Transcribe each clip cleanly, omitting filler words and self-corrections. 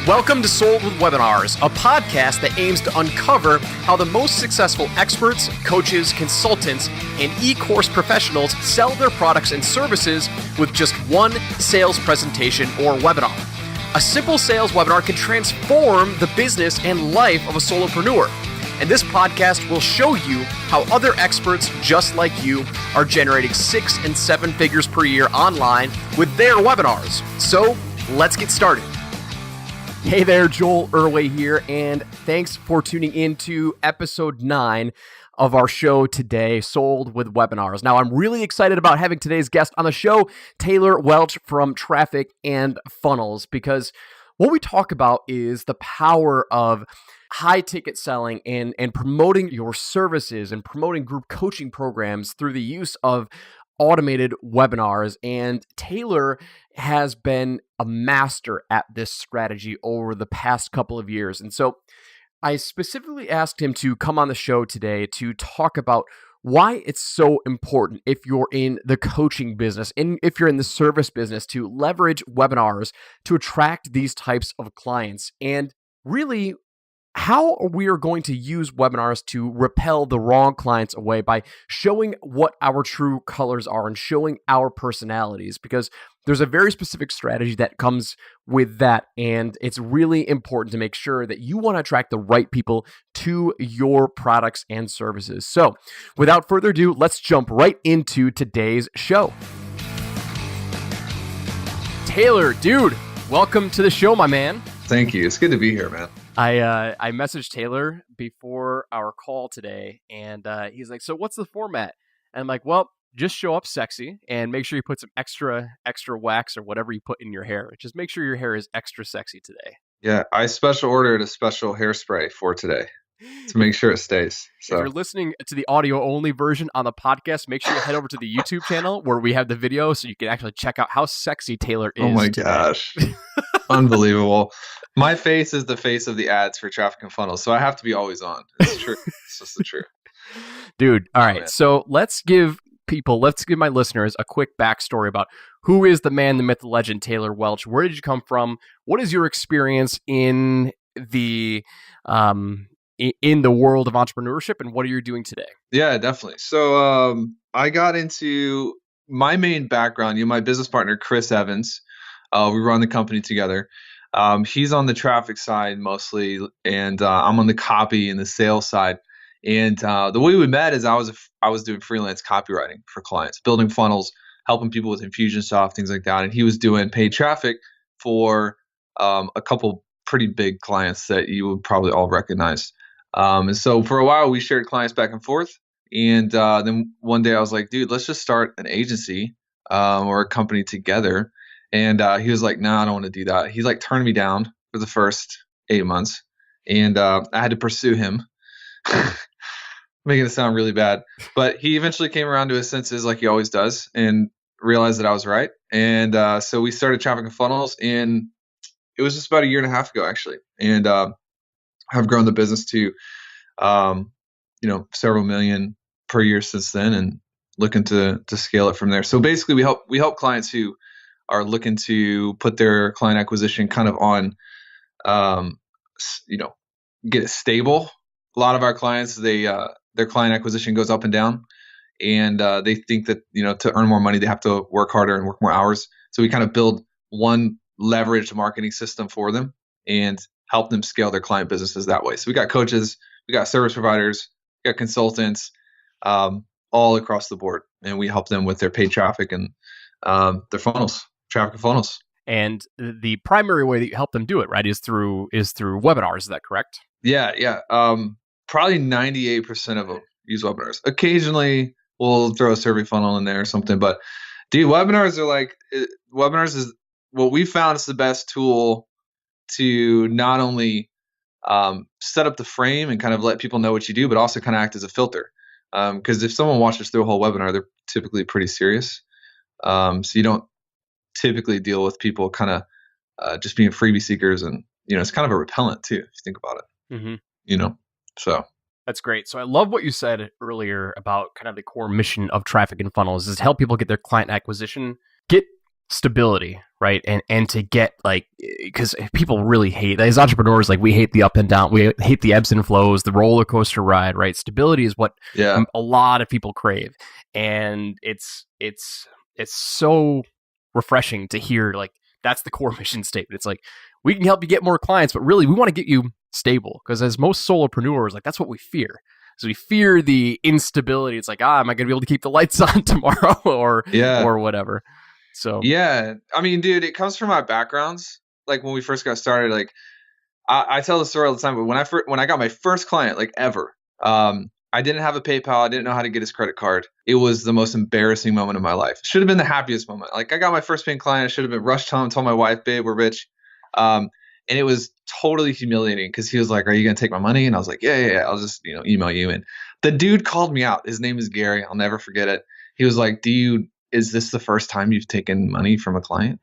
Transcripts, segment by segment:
Welcome to Sold with Webinars, a podcast that aims to uncover how the most successful experts, coaches, consultants, and e-course professionals sell their products and services with just one sales presentation or webinar. A simple sales webinar can transform the business and life of a solopreneur. And this podcast will show you how other experts just like you are generating 6 and 7 figures per year online with their webinars. So let's get started. Hey there, Joel Irway here, and thanks for tuning in to episode 9 of our show today, Sold with Webinars. Now, I'm really excited about having today's guest on the show, Taylor Welch from Traffic and Funnels, because what we talk about is the power of high ticket selling and promoting your services and promoting group coaching programs through the use of automated webinars. And Taylor has been a master at this strategy over the past couple of years. And so I specifically asked him to come on the show today to talk about why it's so important if you're in the coaching business and if you're in the service business to leverage webinars to attract these types of clients, and really how we are going to use webinars to repel the wrong clients away by showing what our true colors are and showing our personalities, because there's a very specific strategy that comes with that. And it's really important to make sure that you want to attract the right people to your products and services. So without further ado, let's jump right into today's show. Taylor, dude, welcome to the show, my man. Thank you. It's good to be here, man. I messaged Taylor before our call today, and he's like, "So what's the format?" And I'm like, "Well, just show up sexy and make sure you put some extra wax or whatever you put in your hair. Just make sure your hair is extra sexy today." Yeah, I special ordered a special hairspray for today to make sure it stays. So if you're listening to the audio only version on the podcast, make sure you head over to the YouTube channel where we have the video so you can actually check out how sexy Taylor is. Oh my today. gosh. Unbelievable. My face is the face of the ads for Traffic and Funnels, so I have to be always on. It's true. It's just the truth. Dude, all right. So let's give my listeners a quick backstory about who is the man, the myth, the legend, Taylor Welch. Where did you come from? What is your experience in the world of entrepreneurship, and what are you doing today? Yeah, definitely. So I got into my main background. My business partner, Chris Evans. We run the company together. He's on the traffic side mostly, and I'm on the copy and the sales side. And the way we met is I was doing freelance copywriting for clients, building funnels, helping people with Infusionsoft, things like that. And he was doing paid traffic for a couple pretty big clients that you would probably all recognize. And so for a while, we shared clients back and forth. And then one day I was like, dude, let's just start an agency or a company together. And he was like, no, I don't want to do that. He's like turned me down for the first 8 months. And I had to pursue him, making it sound really bad. But he eventually came around to his senses like he always does and realized that I was right. And so we started Traffic and Funnels, and it was just about 1.5 years ago, actually. And have grown the business to, several million per year since then, and looking to scale it from there. So basically we help clients who are looking to put their client acquisition kind of on, get it stable. A lot of our clients, their client acquisition goes up and down, and they think that, to earn more money, they have to work harder and work more hours. So we kind of build one leveraged marketing system for them and help them scale their client businesses that way. So we got coaches, we got service providers, we got consultants, all across the board, and we help them with their paid traffic and their funnels. Traffic and Funnels. And the primary way that you help them do it, right, is through webinars. Is that correct? Yeah. Probably 98% of them use webinars. Occasionally, we'll throw a survey funnel in there or something. But dude, webinars is what we found is the best tool to not only set up the frame and kind of let people know what you do, but also kind of act as a filter. Because if someone watches through a whole webinar, they're typically pretty serious. So you don't typically deal with people kind of just being freebie seekers, and it's kind of a repellent too if you think about it. Mm-hmm. So that's great. So I love what you said earlier about kind of the core mission of Traffic and Funnels is to help people get their client acquisition, get stability, right? And to get like, because people really hate, as entrepreneurs, like we hate the up and down, we hate the ebbs and flows, the roller coaster ride, right? Stability is what a lot of people crave, and it's so refreshing to hear like that's the core mission statement. It's like, we can help you get more clients, but really we want to get you stable, because as most solopreneurs, like that's what we fear. So we fear the instability. It's like, am I going to be able to keep the lights on tomorrow or whatever? So yeah, I mean, dude, it comes from my backgrounds. Like when we first got started, like I tell the story all the time, but when I got my first client, like ever, I didn't have a PayPal. I didn't know how to get his credit card. It was the most embarrassing moment of my life. Should have been the happiest moment. Like I got my first paying client. I should have been rushed home, told my wife, babe, we're rich. And it was totally humiliating because he was like, are you going to take my money? And I was like, yeah. I'll just, email you. And the dude called me out. His name is Gary. I'll never forget it. He was like, is this the first time you've taken money from a client?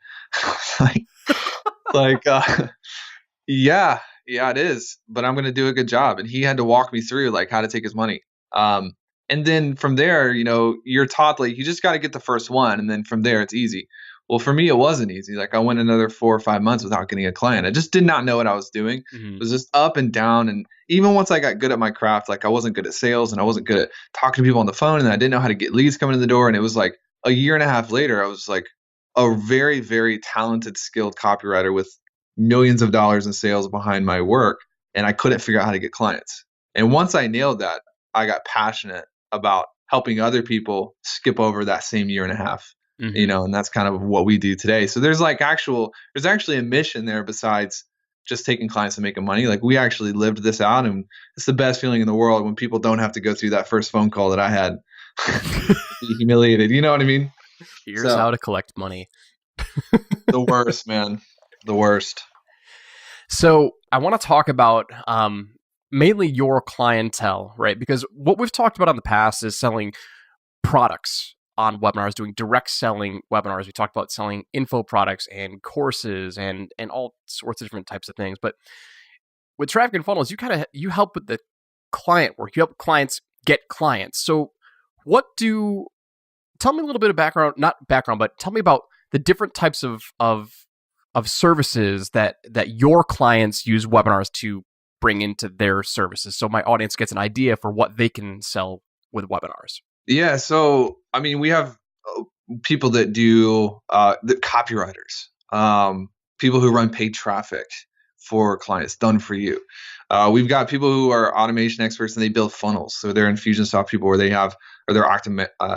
Yeah, it is, but I'm going to do a good job. And he had to walk me through like how to take his money. And then from there, you're taught like, you just got to get the first one. And then from there it's easy. Well, for me, it wasn't easy. Like I went another 4 or 5 months without getting a client. I just did not know what I was doing. It was just up and down. And even once I got good at my craft, like I wasn't good at sales and I wasn't good at talking to people on the phone, and I didn't know how to get leads coming in the door. And it was like a year and a half later, I was like a very, very talented, skilled copywriter with millions of dollars in sales behind my work. And I couldn't figure out how to get clients. And once I nailed that, I got passionate about helping other people skip over that same year and a half. And that's kind of what we do today. So there's actually a mission there besides just taking clients and making money. Like we actually lived this out, and it's the best feeling in the world when people don't have to go through that first phone call that I had. Be humiliated. You know what I mean? Here's how to collect money. The worst, man. The worst. So I want to talk about mainly your clientele, right? Because what we've talked about in the past is selling products on webinars, doing direct selling webinars. We talked about selling info products and courses and all sorts of different types of things. But with traffic and funnels, you help with the client work. You help clients get clients. So tell me a little bit of but tell me about the different types of services that your clients use webinars to bring into their services, so my audience gets an idea for what they can sell with webinars. Yeah. So, I mean, we have people that do the copywriters, people who run paid traffic for clients done for you. We've got people who are automation experts and they build funnels. So they're Infusionsoft people where they're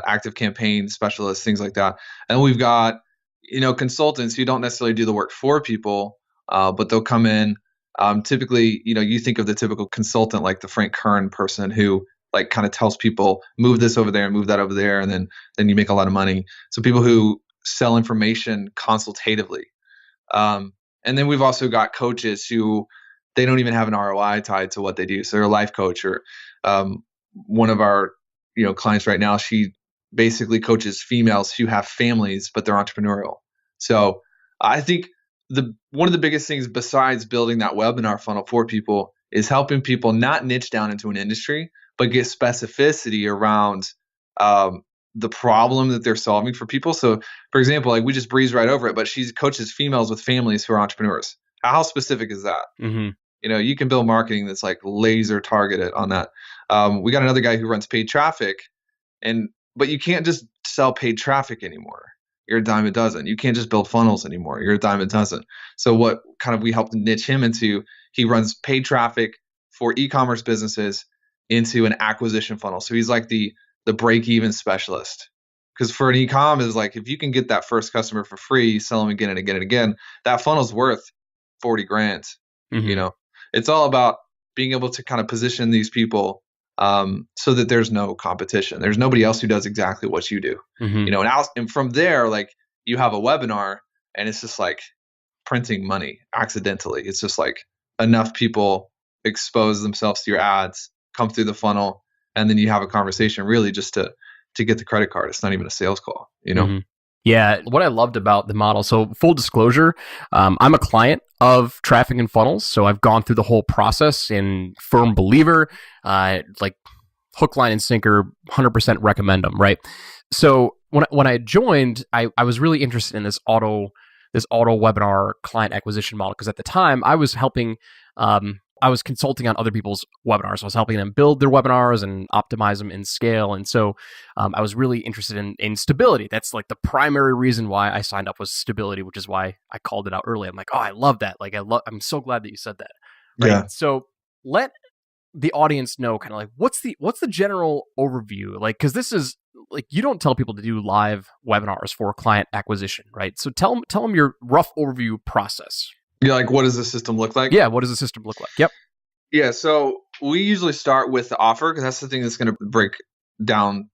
active campaign specialists, things like that. And we've got, consultants who don't necessarily do the work for people, but they'll come in. Typically, you think of the typical consultant like the Frank Kern person who like kind of tells people move this over there and move that over there, and then you make a lot of money. So people who sell information consultatively. And then we've also got coaches who they don't even have an ROI tied to what they do. So they're a life coach, or one of our clients right now, she basically coaches females who have families but they're entrepreneurial. So I think one of the biggest things besides building that webinar funnel for people is helping people not niche down into an industry, but get specificity around the problem that they're solving for people. So, for example, like we just breeze right over it, but she coaches females with families who are entrepreneurs. How specific is that? You can build marketing that's like laser targeted on that. We got another guy who runs paid traffic, but you can't just sell paid traffic anymore. You're a dime a dozen. You can't just build funnels anymore. You're a dime a dozen. So what kind of we helped niche him into, he runs paid traffic for e-commerce businesses into an acquisition funnel. So he's like the break-even specialist. Because for an e-com is like, if you can get that first customer for free, you sell them again and again and again, that funnel's worth 40 grand. It's all about being able to kind of position these people so that there's no competition. There's nobody else who does exactly what you do. And from there, like you have a webinar and it's just like printing money accidentally. It's just like enough people expose themselves to your ads, come through the funnel, and then you have a conversation really just to get the credit card. It's not even a sales call, Yeah, what I loved about the model, so full disclosure, I'm a client of Traffic and Funnels, so I've gone through the whole process and firm believer, like hook, line, and sinker, 100% recommend them, right? So when I joined, I was really interested in this auto auto webinar client acquisition model. Because at the time I was helping, I was consulting on other people's webinars. I was helping them build their webinars and optimize them in scale. And so I was really interested in stability. That's like the primary reason why I signed up was stability, which is why I called it out early. I'm like, oh, I love that. Like, I'm so glad that you said that. Right. Yeah. So let the audience know kind of like what's the general overview, like, because this is like, you don't tell people to do live webinars for client acquisition, right? So tell them your rough overview process. Yeah, like what does the system look like? Yeah, what does the system look like? Yep. Yeah, so we usually start with the offer because that's the thing that's going to break down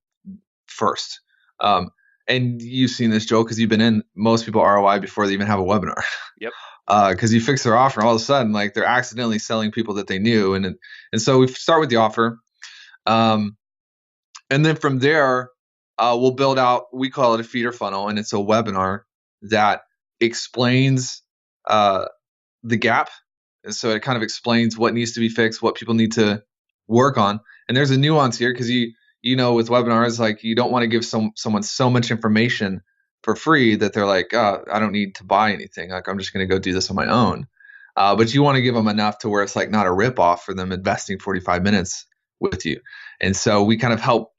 first. And you've seen this, Joe, because you've been in most people ROI before they even have a webinar. Yep. Because you fix their offer, and all of a sudden, like they're accidentally selling people that they knew, and so we start with the offer, and then from there, we'll build out. We call it a feeder funnel, and it's a webinar that explains the gap. And so it kind of explains what needs to be fixed, what people need to work on. And there's a nuance here because you know, with webinars, like you don't want to give someone so much information for free that they're like, oh, I don't need to buy anything. Like I'm just going to go do this on my own. But you want to give them enough to where it's like not a ripoff for them investing 45 minutes with you. And so we kind of help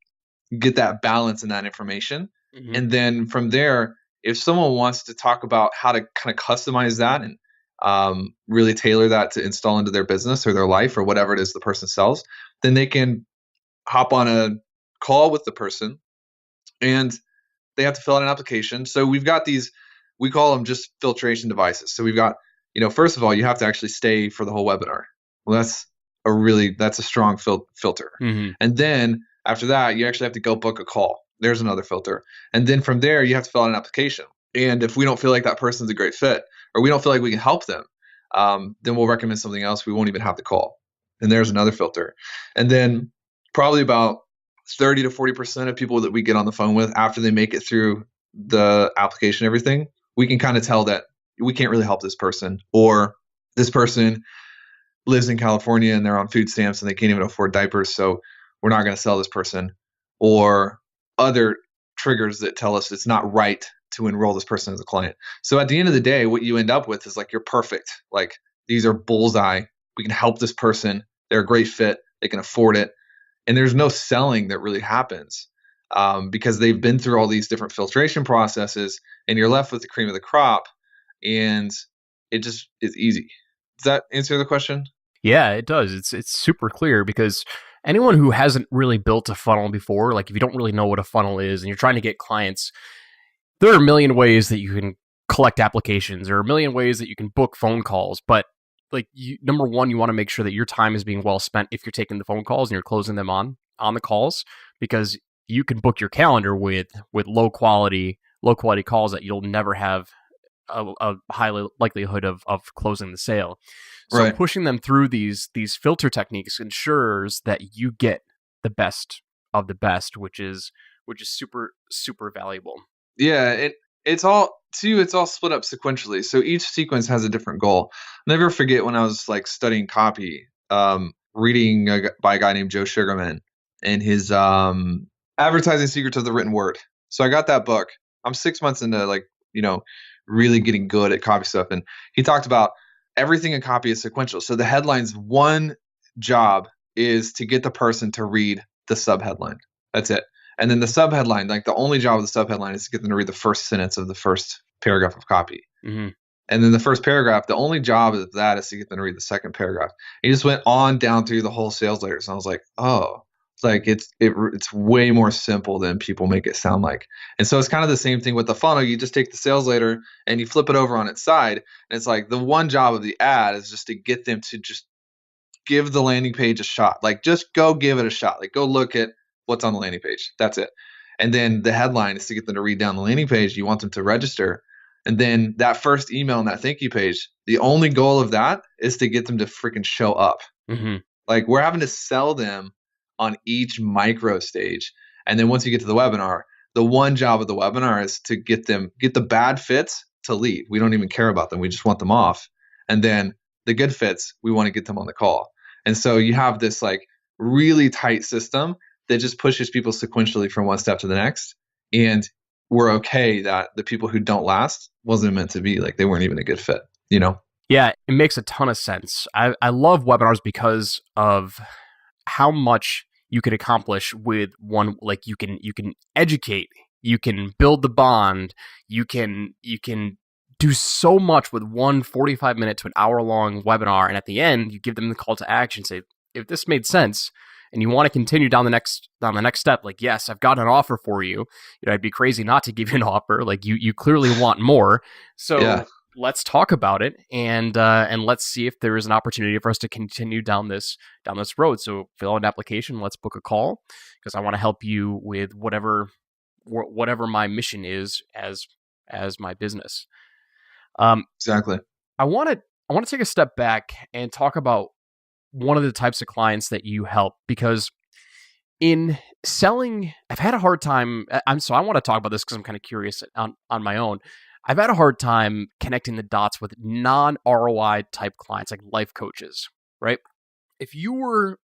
get that balance in that information. Mm-hmm. And then from there, if someone wants to talk about how to kind of customize that and really tailor that to install into their business or their life or whatever it is the person sells, then they can hop on a call with the person and they have to fill out an application. So we've got these, we call them just filtration devices. So we've got, first of all, you have to actually stay for the whole webinar. Well, that's a strong filter. Mm-hmm. And then after that, you actually have to go book a call. There's another filter. And then from there, you have to fill out an application. And if we don't feel like that person's a great fit, or we don't feel like we can help them, then we'll recommend something else. We won't even have the call. And there's another filter. And then probably about 30 to 40% of people that we get on the phone with after they make it through the application, everything, we can kind of tell that we can't really help this person, or this person lives in California and they're on food stamps and they can't even afford diapers. So we're not going to sell this person, or other triggers that tell us it's not right to enroll this person as a client. So at the end of the day, what you end up with is like, you're perfect. Like these are bullseye. We can help this person. They're a great fit. They can afford it. And there's no selling that really happens because they've been through all these different filtration processes, and you're left with the cream of the crop, and it just is easy. Does that answer the question? Yeah, it does. It's super clear, because anyone who hasn't really built a funnel before, like if you don't really know what a funnel is and you're trying to get clients, there are a million ways that you can collect applications. There are a million ways that you can book phone calls. But like, number one, you want to make sure that your time is being well spent if you're taking the phone calls and you're closing them on the calls, because you can book your calendar with low quality calls that you'll never have a high likelihood of closing the sale. So right. Pushing them through these filter techniques ensures that you get the best of the best, which is super, super valuable. Yeah, it's all split up sequentially. So each sequence has a different goal. Never forget when I was like studying copy, reading by a guy named Joe Sugarman and his Advertising Secrets of the Written Word. So I got that book. I'm 6 months into really getting good at copy stuff. And he talked about everything in copy is sequential. So the headline's one job is to get the person to read the subheadline. That's it. And then the subheadline, like the only job of the subheadline is to get them to read the first sentence of the first paragraph of copy. Mm-hmm. And then the first paragraph, the only job of that is to get them to read the second paragraph. He just went on down through the whole sales letters. And I was like, oh, it's like it's way more simple than people make it sound like. And so it's kind of the same thing with the funnel. You just take the sales letter and you flip it over on its side. And it's like the one job of the ad is just to get them to just give the landing page a shot. Like just go give it a shot. Like go look at what's on the landing page. That's it. And then the headline is to get them to read down the landing page. You want them to register. And then that first email on that thank you page, the only goal of that is to get them to freaking show up. Mm-hmm. Like we're having to sell them on each micro stage. And then once you get to the webinar, the one job of the webinar is to get the bad fits to leave. We don't even care about them. We just want them off. And then the good fits, we want to get them on the call. And so you have this like really tight system that just pushes people sequentially from one step to the next. And we're okay that the people who don't last wasn't meant to be. Like they weren't even a good fit, you know? Yeah, it makes a ton of sense. I love webinars because of how much you can accomplish with one. Like you can educate, you can build the bond, you can do so much with one 45-minute to an hour long webinar, and at the end you give them the call to action. Say, if this made sense and you want to continue down the next step, like, yes, I've got an offer for you. I'd be crazy not to give you an offer. Like you clearly want more. So Yeah, let's talk about it, and let's see if there is an opportunity for us to continue down this road. So fill out an application, let's book a call, because I want to help you with whatever my mission is as my business. exactly. I want to take a step back and talk about one of the types of clients that you help, because in selling, I've had a hard time. I want to talk about this because I'm kind of curious on my own. I've had a hard time connecting the dots with non-ROI type clients, like life coaches, right? If you were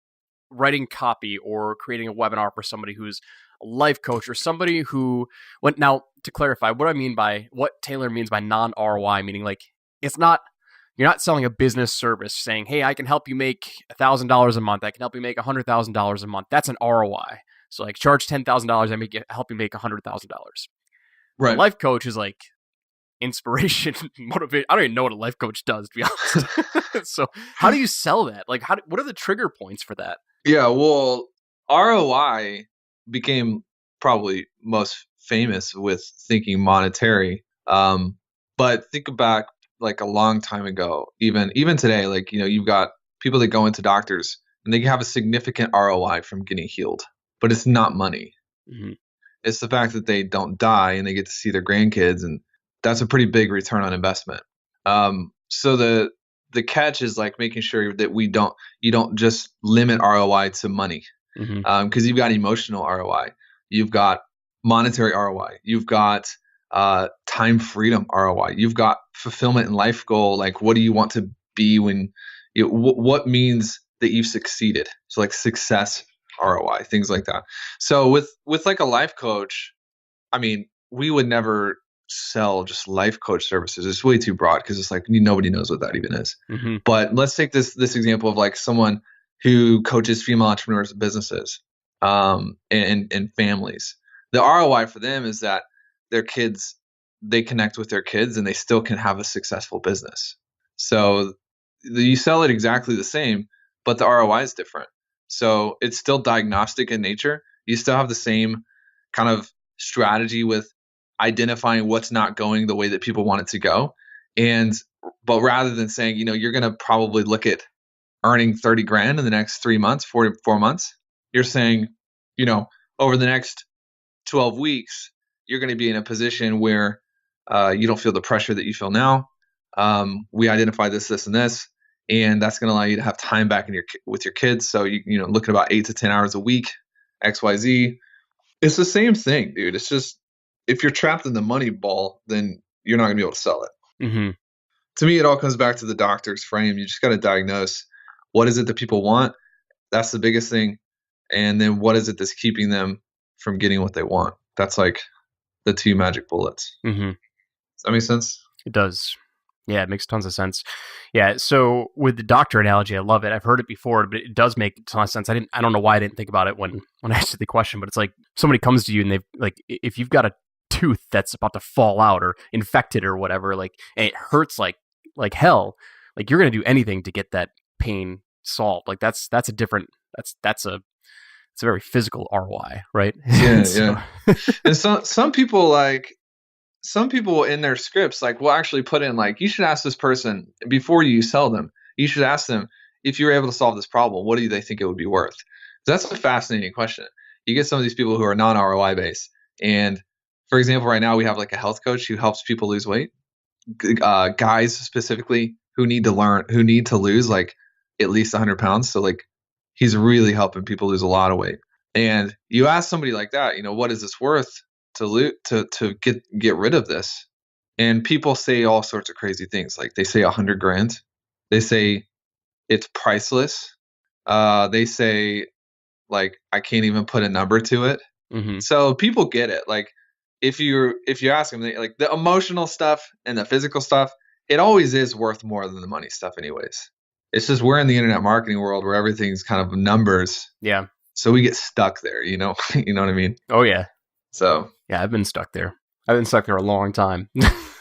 writing copy or creating a webinar for somebody who's a life coach, or somebody who now to clarify what Taylor means by non-ROI, meaning like you're not selling a business service saying, hey, I can help you make $1,000 a month. I can help you make $100,000 a month. That's an ROI. So like charge $10,000, help you make $100,000. A Right. life coach is like inspiration, motivation. I don't even know what a life coach does, to be honest. So how do you sell that? Like, what are the trigger points for that? Yeah, well, ROI became probably most famous with thinking monetary. But think back like a long time ago, even today, like, you've got people that go into doctors and they have a significant ROI from getting healed, but it's not money. Mm-hmm. It's the fact that they don't die and they get to see their grandkids, and that's a pretty big return on investment. So the catch is like making sure that you don't just limit ROI to money, because you've got emotional ROI, you've got monetary ROI, you've got time freedom ROI, you've got fulfillment and life goal. Like, what do you want to be when what means that you've succeeded? So like success ROI, things like that. So with like a life coach, I mean, we would never sell just life coach services. It's way too broad because it's like nobody knows what that even is. Mm-hmm. But let's take this example of like someone who coaches female entrepreneurs, businesses, and families. The ROI for them is that their kids, they connect with their kids and they still can have a successful business. So you sell it exactly the same, but the ROI is different. So it's still diagnostic in nature. You still have the same kind of strategy with identifying what's not going the way that people want it to go. But rather than saying, you're going to probably look at earning 30 grand in the next 3 months, 4 months, you're saying, over the next 12 weeks, you're going to be in a position where you don't feel the pressure that you feel now. We identify this, and this, and that's going to allow you to have time back with your kids. So you look at about 8 to 10 hours a week, XYZ. It's the same thing, dude. It's just, if you're trapped in the money ball, then you're not going to be able to sell it. Mm-hmm. To me, it all comes back to the doctor's frame. You just got to diagnose what is it that people want. That's the biggest thing. And then what is it that's keeping them from getting what they want? That's like the 2 magic bullets. Mm-hmm. Does that make sense? It does. Yeah, it makes tons of sense. Yeah, so with the doctor analogy, I love it. I've heard it before, but it does make a ton of sense. I don't know why I didn't think about it when I asked the question, but it's like somebody comes to you and they've like, if you've got a tooth that's about to fall out or infected or whatever, like, and it hurts like hell, like you're gonna do anything to get that pain solved. Like that's a different, it's a very physical ROI, right? Yeah, So, yeah. And some people in their scripts like will actually put in like, you should ask this person before you sell them. You should ask them, if you were able to solve this problem, what do they think it would be worth? That's a fascinating question. You get some of these people who are non-ROI based, and for example, right now we have like a health coach who helps people lose weight, guys specifically who need to lose like at least 100 pounds. So like he's really helping people lose a lot of weight. And you ask somebody like that, what is this worth to get rid of this? And people say all sorts of crazy things. Like they say 100 grand. They say it's priceless. They say like, I can't even put a number to it. mm-hmm. So people get it. Like if you ask them, like the emotional stuff and the physical stuff, it always is worth more than the money stuff anyways. It's just we're in the internet marketing world where everything's kind of numbers. Yeah. So we get stuck there, you know what I mean? Oh yeah. So yeah, I've been stuck there. I've been stuck there a long time.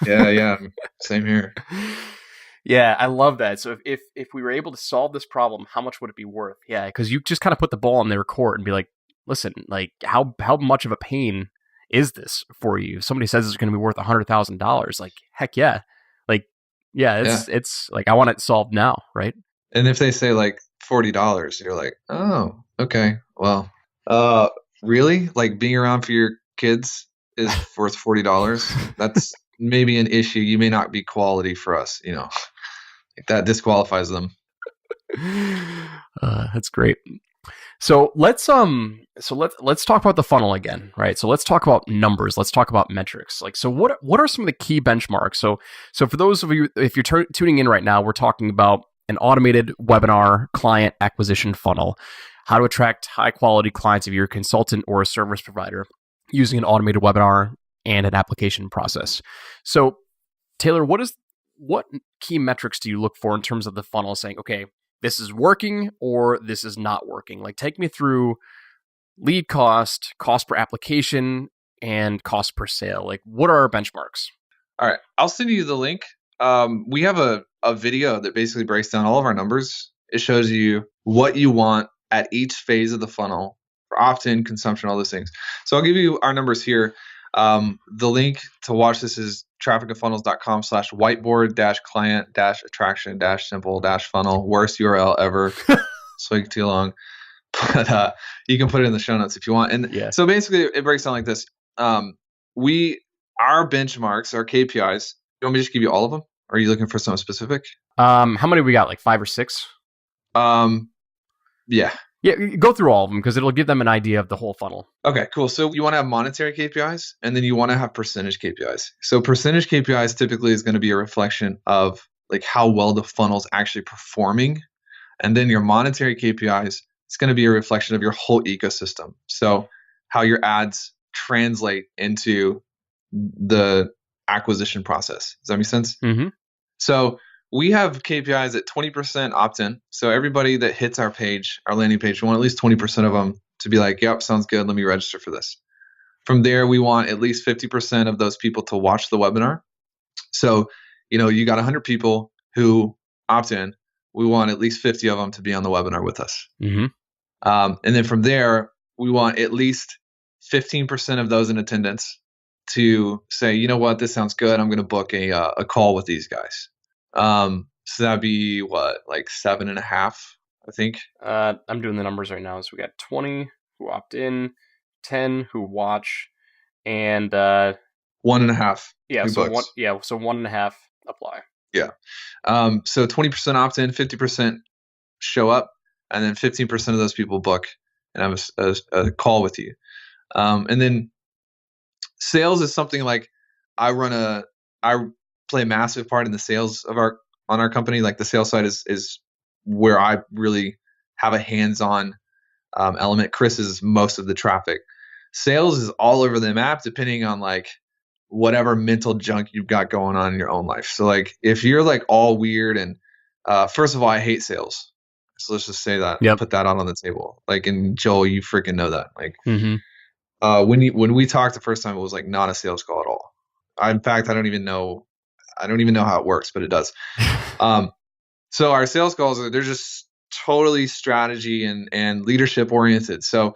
yeah, same here. Yeah, I love that. So if we were able to solve this problem, how much would it be worth? Yeah, because you just kind of put the ball in their court and be like, listen, like how much of a pain is this for you? If somebody says it's going to be worth $100,000, like heck yeah, like it's like I want it solved now, right? And if they say like $40, you're like, oh, okay, well, really? Like being around for your kids is worth $40? That's maybe an issue. You may not be quality for us, you know. That disqualifies them. That's great. So let's talk about the funnel again, right? So let's talk about numbers. Let's talk about metrics. Like, so what are some of the key benchmarks? So for those of you, if you're tuning in right now, we're talking about an automated webinar client acquisition funnel, how to attract high quality clients if you're a consultant or a service provider using an automated webinar and an application process. So Taylor, what key metrics do you look for in terms of the funnel saying, okay, this is working or this is not working? Like take me through lead cost, cost per application, and cost per sale. Like what are our benchmarks? All right. I'll send you the link. We have a video that basically breaks down all of our numbers. It shows you what you want at each phase of the funnel for opt-in, consumption, all those things. So I'll give you our numbers here. The link to watch this is trafficandfunnels.com/whiteboard-client-attraction-simple-funnel. Worst URL ever. So too long. But you can put it in the show notes if you want. And so basically it breaks down like this. Our benchmarks, our KPIs, you want me to just give you all of them? Or are you looking for something specific? How many we got? Like 5 or 6? Yeah. Yeah, go through all of them because it'll give them an idea of the whole funnel. Okay, cool. So you want to have monetary KPIs and then you want to have percentage KPIs. So percentage KPIs typically is going to be a reflection of like how well the funnel's actually performing. And then your monetary KPIs, it's going to be a reflection of your whole ecosystem. So how your ads translate into the acquisition process. Does that make sense? Mm-hmm. So we have KPIs at 20% opt-in. So everybody that hits our page, our landing page, we want at least 20% of them to be like, yep, sounds good. Let me register for this. From there, we want at least 50% of those people to watch the webinar. So, you got 100 people who opt in. We want at least 50 of them to be on the webinar with us. Mm-hmm. And then from there, we want at least 15% of those in attendance to say, you know what, this sounds good. I'm going to book a call with these guys. So that'd be what, like 7.5, I think. I'm doing the numbers right now. So we got 20 who opt in, 10 who watch, and 1.5. Yeah, so 1.5 apply. Yeah. So 20% opt in, 50% show up, and then 15% of those people book and have a call with you. And then sales is something like I play a massive part in the sales of on our company. Like the sales side is where I really have a hands-on element. Chris is most of the traffic. Sales is all over the map depending on like whatever mental junk you've got going on in your own life. So like if you're like all weird and first of all, I hate sales. So let's just say that. Yep. Put that on the table. Like, and Joel, you freaking know that. Like mm-hmm. When we talked the first time, it was like not a sales call at all. In fact, I don't even know how it works, but it does. So our sales calls, they're just totally strategy and leadership oriented. So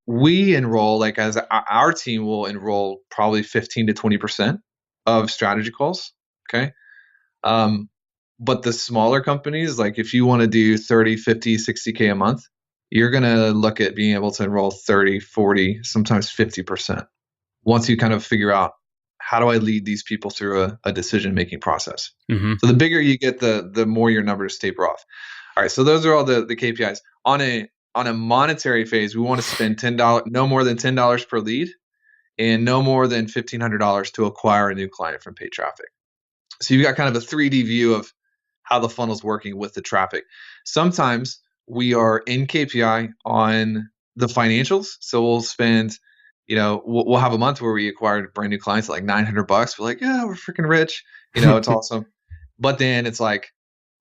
we enroll, like as our team will enroll probably 15 to 20% of strategy calls. Okay. But the smaller companies, like if you want to do 30, 50, 60K a month, you're going to look at being able to enroll 30, 40, sometimes 50% once you kind of figure out, how do I lead these people through a decision-making process? Mm-hmm. So the bigger you get, the more your numbers taper off. All right. So those are all the KPIs. On a monetary phase, we want to spend no more than $10 per lead and no more than $1,500 to acquire a new client from paid traffic. So you've got kind of a 3D view of how the funnel's working with the traffic. Sometimes we are in KPI on the financials. So we'll spend we'll have a month where we acquired brand new clients at like $900. We're like, yeah, we're freaking rich. It's awesome. But then it's like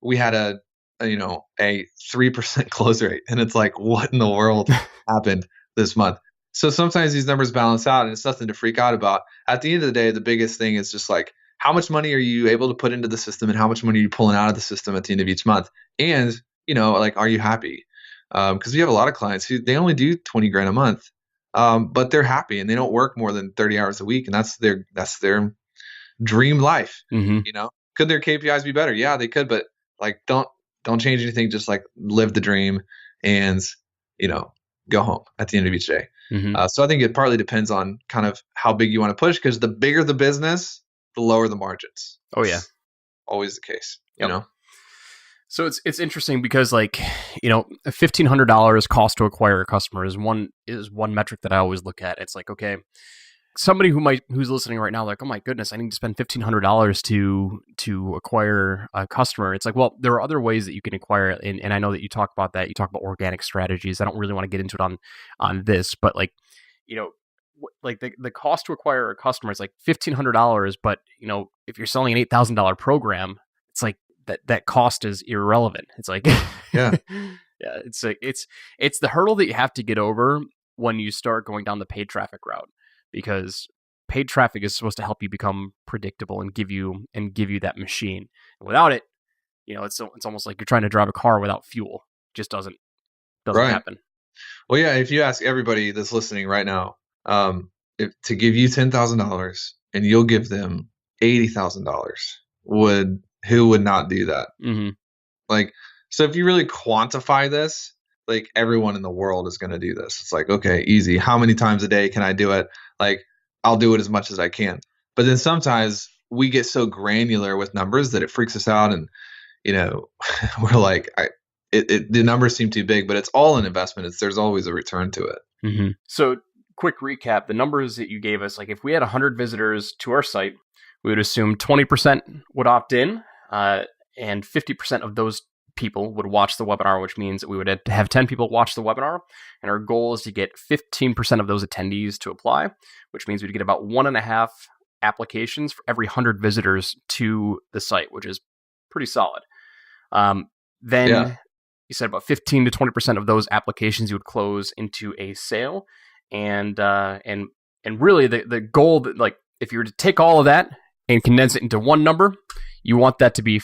we had a 3% close rate, and it's like, what in the world happened this month? So sometimes these numbers balance out, and it's nothing to freak out about. At the end of the day, the biggest thing is just like, how much money are you able to put into the system, and how much money are you pulling out of the system at the end of each month? And like, are you happy? Because we have a lot of clients who they only do 20 grand a month, but they're happy and they don't work more than 30 hours a week, and that's their dream life. Could their KPIs be better? Yeah, they could, but like, don't change anything. Just like live the dream and go home at the end of each day. So I think it partly depends on kind of how big you want to push, because the bigger the business, the lower the margins. Oh yeah, always the case. So it's interesting because $1,500 cost to acquire a customer is one metric that I always look at. It's like, okay, somebody who's listening right now, like, oh my goodness, I need to spend $1,500 to acquire a customer. It's like, well, there are other ways that you can acquire it, and I know that you talk about that. You talk about organic strategies. I don't really want to get into it on this, but like, like the cost to acquire a customer is like $1,500, but if you're selling an $8,000 program, it's like that cost is irrelevant. It's like, yeah, yeah, it's like it's the hurdle that you have to get over when you start going down the paid traffic route, because paid traffic is supposed to help you become predictable and give you that machine. And without it, it's almost like you're trying to drive a car without fuel. It just doesn't right. happen. Well, yeah, if you ask everybody that's listening right now, to give you $10,000 and you'll give them $80,000, who would not do that? Like, so if you really quantify this, like, everyone in the world is going to do this. It's like, okay, easy. How many times a day can I do it? Like, I'll do it as much as I can. But then sometimes we get so granular with numbers that it freaks us out, and we're like, the numbers seem too big, but it's all an investment. There's always a return to it. So, quick recap: the numbers that you gave us, like, if we had 100 visitors to our site, we would assume 20% would opt in, and 50% of those people would watch the webinar, which means that we would have 10 people watch the webinar, and our goal is to get 15% of those attendees to apply, which means we'd get about 1.5 applications for every 100 visitors to the site, which is pretty solid. Then you said about 15 to 20% of those applications you would close into a sale, and really the goal that, like, if you were to take all of that and condense it into one number, you want that to be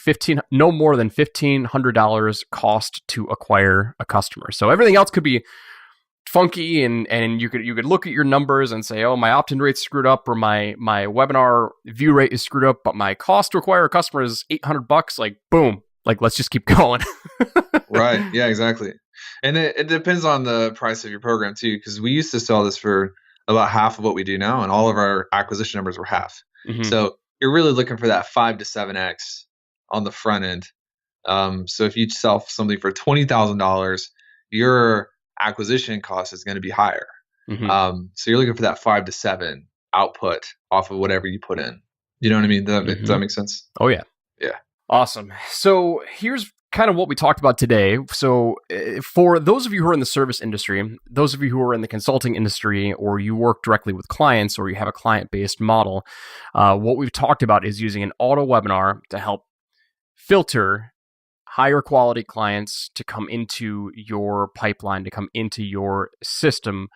no more than $1,500 cost to acquire a customer. So everything else could be funky, and you could look at your numbers and say, oh, my opt-in rate's screwed up, or my webinar view rate is screwed up, but my cost to acquire a customer is $800. Like, boom, like, let's just keep going. Right. Yeah, exactly. And it depends on the price of your program too, because we used to sell this for about half of what we do now, and all of our acquisition numbers were half. So you're really looking for that 5 to 7x on the front end. So if you sell something for $20,000, your acquisition cost is going to be higher. So you're looking for that 5 to 7 output off of whatever you put in. You know what I mean? Does that make sense? Oh yeah. Yeah. Awesome. So here's kind of what we talked about today. So for those of you who are in the service industry, those of you who are in the consulting industry, or you work directly with clients, or you have a client-based model, what we've talked about is using an auto webinar to help filter higher quality clients to come into your pipeline, to come into your system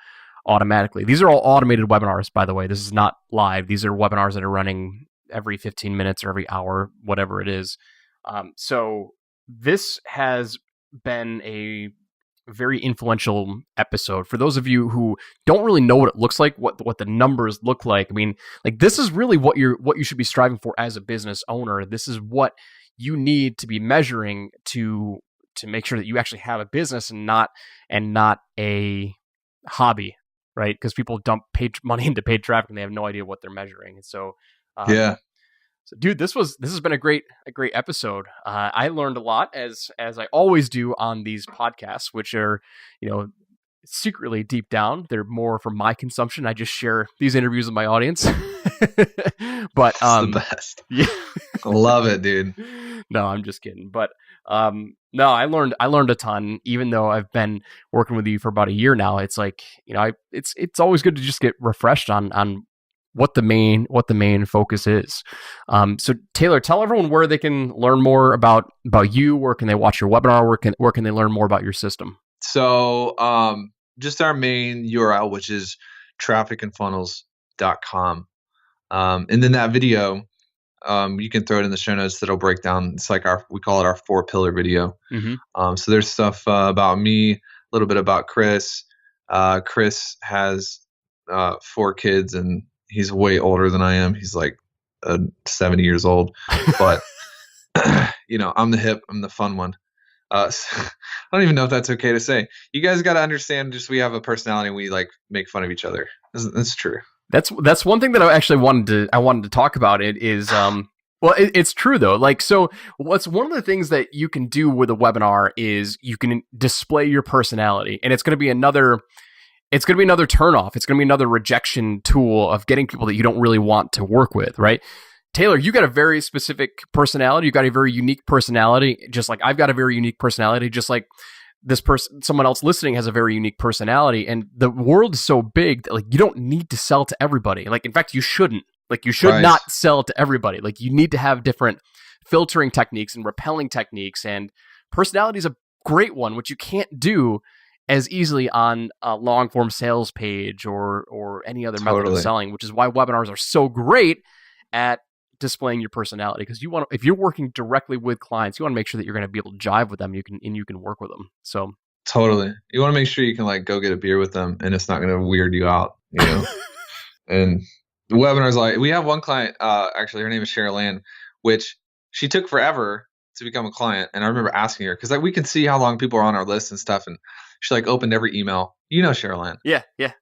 automatically. These are all automated webinars, by the way. This is not live. These are webinars that are running every 15 minutes or every hour, whatever it is. So this has been a very influential episode for those of you who don't really know what it looks like, what the numbers look like. I mean, like, this is really what you should be striving for as a business owner. This is what you need to be measuring to make sure that you actually have a business and not a hobby, right? Because people dump paid money into paid traffic and they have no idea what they're measuring. And so, So, dude, this has been a great episode. I learned a lot, as I always do on these podcasts, which are, secretly deep down, they're more for my consumption. I just share these interviews with my audience. But It's the best. yeah. I love it, dude. No, I'm just kidding. But no, I learned a ton. Even though I've been working with you for about a year now, it's like, it's always good to just get refreshed on what the main focus is. So Taylor, tell everyone where they can learn more about you. Where can they watch your webinar? Where can they learn more about your system? So just our main URL, which is trafficandfunnels.com. And then that video, you can throw it in the show notes. That'll break down. It's like we call it our 4-pillar video. Mm-hmm. So there's stuff about me, a little bit about Chris. Chris has 4 kids, and he's way older than I am. He's like 70 years old, but I'm the fun one. So, I don't even know if that's okay to say. You guys got to understand, just we have a personality and we like make fun of each other. That's true. That's one thing that I actually wanted to talk about. It is well, it's true though. Like, so what's one of the things that you can do with a webinar is you can display your personality, and it's going to be another turnoff. It's going to be another rejection tool of getting people that you don't really want to work with, right? Taylor, you got a very specific personality. You got a very unique personality, just like I've got a very unique personality, just like someone else listening has a very unique personality. And the world is so big that like you don't need to sell to everybody. Like, in fact, you shouldn't. Like, you should not sell to everybody. Like, you need to have different filtering techniques and repelling techniques. And personality is a great one, which you can't do as easily on a long form sales page or any other method of selling, which is why webinars are so great at displaying your personality. Because if you're working directly with clients, you want to make sure that you're going to be able to jive with them. You can work with them. So totally, you want to make sure you can like go get a beer with them, and it's not going to weird you out, And the webinars, like we have one client, actually her name is Cheryl Ann, which she took forever to become a client. And I remember asking her, because like we can see how long people are on our list and stuff, and she like opened every email. Cheryl Ann. Yeah.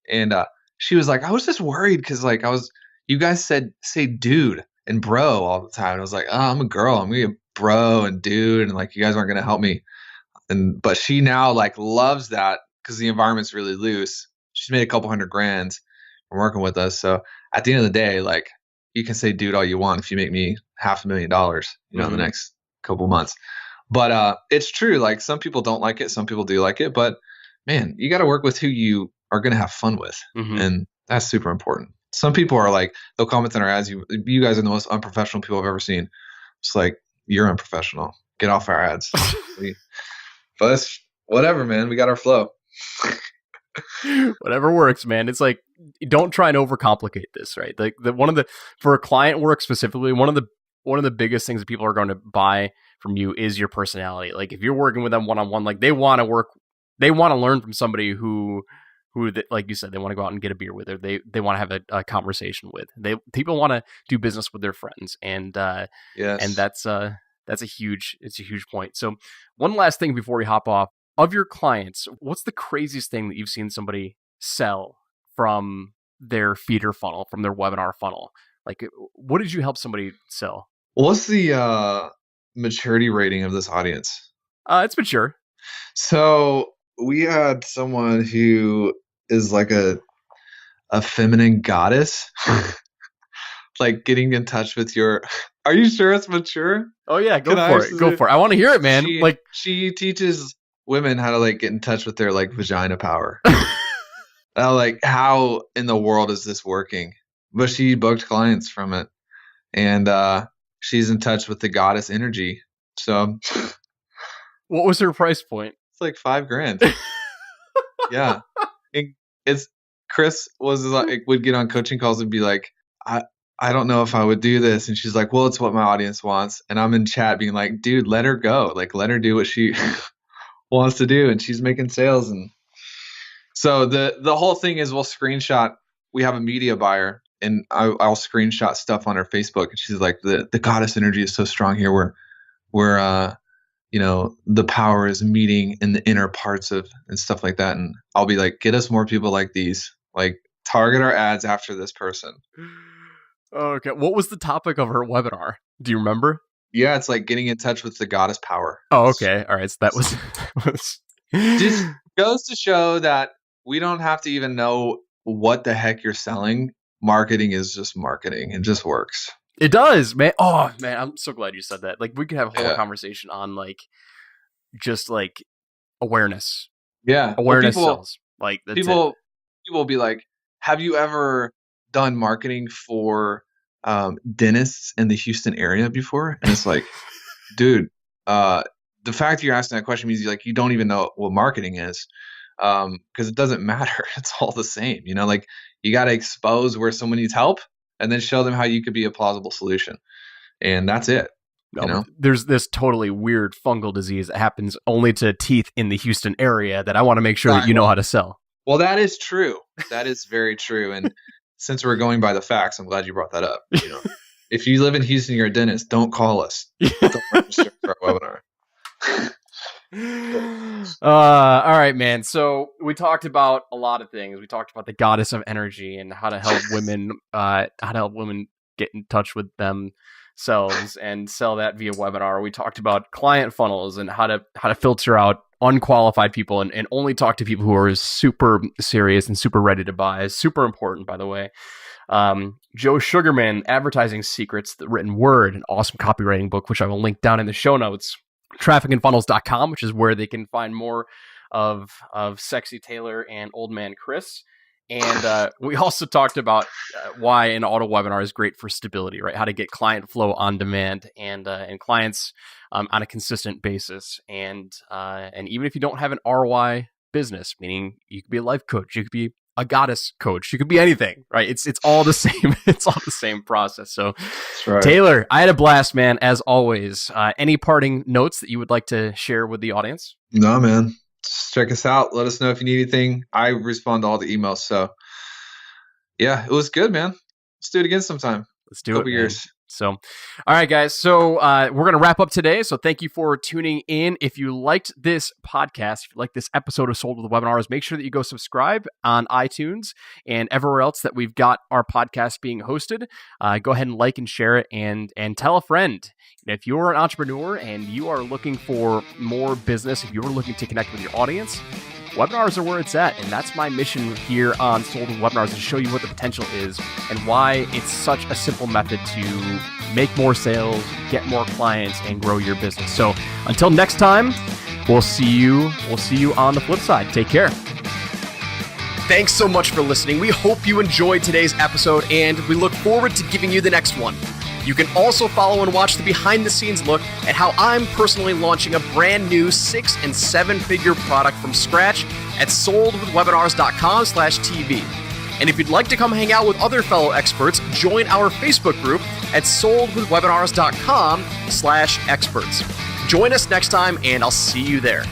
And she was like, I was just worried because like you guys say dude and bro all the time. And I was like, oh, I'm a girl. I'm gonna be a bro and dude, and like you guys aren't gonna help me. But she now like loves that because the environment's really loose. She's made a couple $100,000 from working with us. So at the end of the day, like you can say dude all you want if you make me $500,000, in the next couple months. But it's true. Like some people don't like it, some people do like it. But man, you got to work with who you are gonna have fun with, and that's super important. Some people are like, they'll comment on our ads. You guys are the most unprofessional people I've ever seen. It's like, you're unprofessional. Get off our ads. But it's whatever, man. We got our flow. Whatever works, man. It's like, don't try and overcomplicate this, right? Like for a client work specifically, one of the biggest things that people are going to buy from you is your personality. Like if you're working with them one-on-one, like they want to learn from somebody who like you said, they want to go out and get a beer with, or they want to have a conversation with. People want to do business with their friends, and yes. And that's a huge point. So one last thing before we hop off, of your clients, what's the craziest thing that you've seen somebody sell from their feeder funnel, from their webinar funnel? Like, what did you help somebody sell? What's the maturity rating of this audience? It's mature. So we had someone who is like a feminine goddess, like getting in touch with your. Are you sure it's mature? Oh yeah, go for it. I want to hear it, man. She teaches women how to like get in touch with their like vagina power. Like, how in the world is this working? But she booked clients from it, and she's in touch with the goddess energy. So, what was her price point? It's like $5,000. Yeah, it's Chris would get on coaching calls and be like, I don't know if I would do this, and she's like, well, it's what my audience wants, and I'm in chat being like, dude, let her go, like let her do what she wants to do, and she's making sales. And so the whole thing is, we'll screenshot. We have a media buyer, and I'll screenshot stuff on her Facebook, and she's like, the goddess energy is so strong here. Where the power is meeting in the inner parts of and stuff like that. And I'll be like, get us more people like these. Like, target our ads after this person. Okay. What was the topic of her webinar? Do you remember? Yeah, it's like getting in touch with the goddess power. Oh, okay. All right. So that was just goes to show that we don't have to even know what the heck you're selling. marketing is just marketing. It just works. It does, man. Oh man, I'm so glad you said that. Like we could have a whole Yeah. conversation on like just like awareness. Yeah. Awareness Well, sells. Like that's people will be like, have you ever done marketing for dentists in the Houston area before? And it's like, dude, the fact that you're asking that question means you don't even know what marketing is, because it doesn't matter. It's all the same. Like you got to expose where someone needs help and then show them how you could be a plausible solution. And that's it. No, there's this totally weird fungal disease that happens only to teeth in the Houston area that I want to make sure that you know how to sell. Well, that is true. That is very true. And since we're going by the facts, I'm glad you brought that up. If you live in Houston, you're a dentist, don't call us. Don't register for our webinar. All right, man. So we talked about a lot of things. We talked about the goddess of energy and how to help women, get in touch with themselves and sell that via webinar. We talked about client funnels and how to filter out unqualified people and only talk to people who are super serious and super ready to buy. Is super important, by the way. Joe Sugarman, Advertising Secrets, the Written Word, an awesome copywriting book, which I will link down in the show notes. Trafficandfunnels.com, which is where they can find more of Sexy Taylor and Old Man Chris. And we also talked about why an auto webinar is great for stability, right? How to get client flow on demand and clients on a consistent basis. And even if you don't have an ROI business, meaning you could be a life coach, you could be a goddess coach, you could be anything, right? It's all the same. It's all the same process. So, right. Taylor, I had a blast, man. As always. Any parting notes that you would like to share with the audience? No, man. Just check us out. Let us know if you need anything. I respond to all the emails. So, yeah, it was good, man. Let's do it again sometime. Let's do it. Couple years. So, all right, guys. So we're going to wrap up today. So thank you for tuning in. If you liked this podcast, if you like this episode of Sold with Webinars, make sure that you go subscribe on iTunes and everywhere else that we've got our podcast being hosted. Go ahead and like and share it and tell a friend. If you're an entrepreneur and you are looking for more business, if you're looking to connect with your audience, webinars are where it's at, and that's my mission here on Sold with Webinars, to show you what the potential is and why it's such a simple method to make more sales, get more clients, and grow your business. So until next time, we'll see you on the flip side. Take care. Thanks so much for listening. We hope you enjoyed today's episode, and we look forward to giving you the next one. You can also follow and watch the behind-the-scenes look at how I'm personally launching a brand new 6- and 7-figure product from scratch at soldwithwebinars.com/TV. And if you'd like to come hang out with other fellow experts, join our Facebook group at soldwithwebinars.com/experts. Join us next time, and I'll see you there.